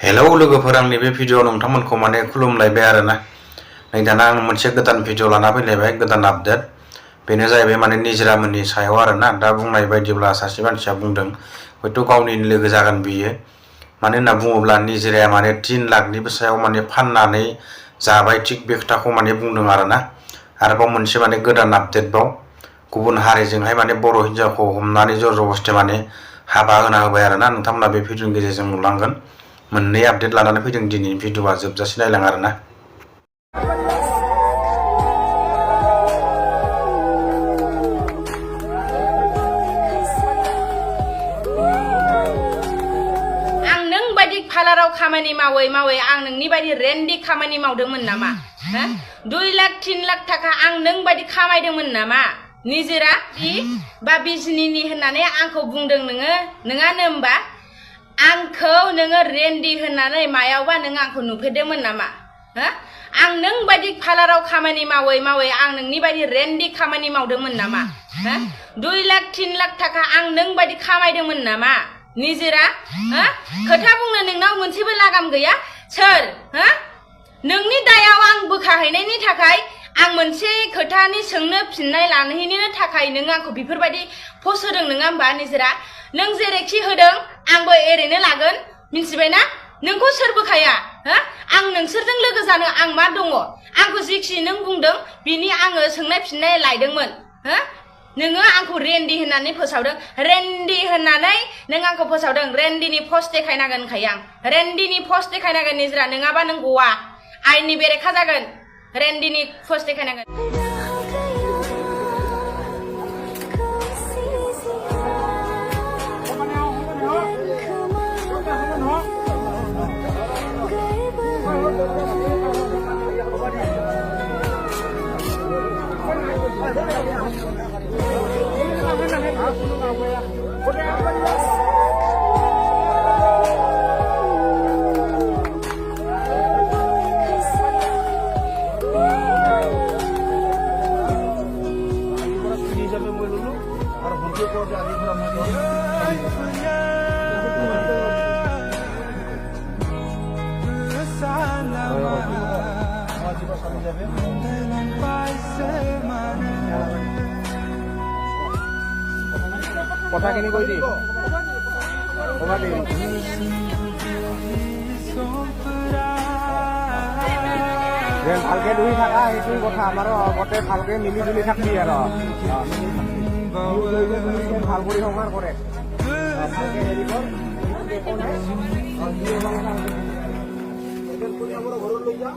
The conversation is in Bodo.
हेलौ लोगोफोर आंनि बे भिडिअ नोंथांमोनखौ माने खुलुमलायबाय आरोना नै दाना आं मोनसे गोदान भिडिअ लाना फैलायबाय गोदान आपडेट बेनो जाहैबाय माने निजरामोननि सायाव आरोना दा बुंनाय बायदिब्ला सासे मानसिया बुंदों हयथ' गावनि लोगो जागोन बियो मानो होनना बुङोब्ला निजराया माने 3 लाखनिबो सायाव माने फाननानै जाबाय थिग बे खोथाखौ माने बुंदों आरोना आरोबाव मोनसे माने गोदान आपडेट बाव गुबुन हारिजोंहाय माने बर' हिन्जावखौ हमनानै जरजबस्ति माने हाबा होना होबाय आरोना नोंथांमोना बे भिडिअनि गेजेरजों नुलांगोन मोननै आपडेट लानानै फैदों दिनै भिडिअआ जोबजासे नायलां आरोना आं नों बायदि फालाराव खामानि मावै मावै आं नोंनि बायदि रेन्डि खामानि मावदोंमोन नामा 2 लाख 3 लाख थाखा आं नों बायदि खामायदोंमोन नामा निजोरा बा बिजनिनि होननानै आंखौ बुंदों नोङानो होमबा आंखौ नोङो रेन्डि होननानै मायावबा नों आंखौ नुफेरदोंमोन नामा आं नों बायदि फालाराव खामानि मावै मावै आं नोंनि बायदि रेन्डि खामानि मावदोंमोन नामा 2 लाख 3 लाख थाखा आं नों बायदि खामायदोंमोन नामा निजोरा खोथा बुंनो नोंनाव मोनसेबो लागाम गैया सोर नोंनि दायाव आं बोखाहैनायनि थाखाय आं मोनसे खोथानि सोंनो फिननाय लाहैनो थाखाय नों आंखौ बेफोरबायदि पस्ट होदों नङा होमबा निजोरा नों जेरैखि होदों आंबो एरैनो लागोन मिन्थिबायना नोंखौ सोर बोखाया आं नोंसोरजों लोगो जानो आं मा दङ आंखौ जेखि नों बुंदों बिनि आङो सोंनाय फिननाय लायदोंमोन नोङो आंखौ रेन्डि होननानै फोसावदों रेन्डि होननानै नों आंखौ फोसावदों रेन्डिनि पस्ट देखायनांगोन खायो आं रेन्डिनि पस्ट देखायनांगोन निजोरा नङाबा नों गवा आइननि बेरेखा जागोन रेन्डिनि पस्ट देखायनांगोन কথাখিনি কৈ দি ভালকে ধুই থাকা সেইটো কথা আমাৰ আগতে ভালকে মিলি জুলি থাকবি আৰু ভাল কৰি সংসাৰ কৰে ভালকে হেৰি কৰ ঘৰত লৈ যা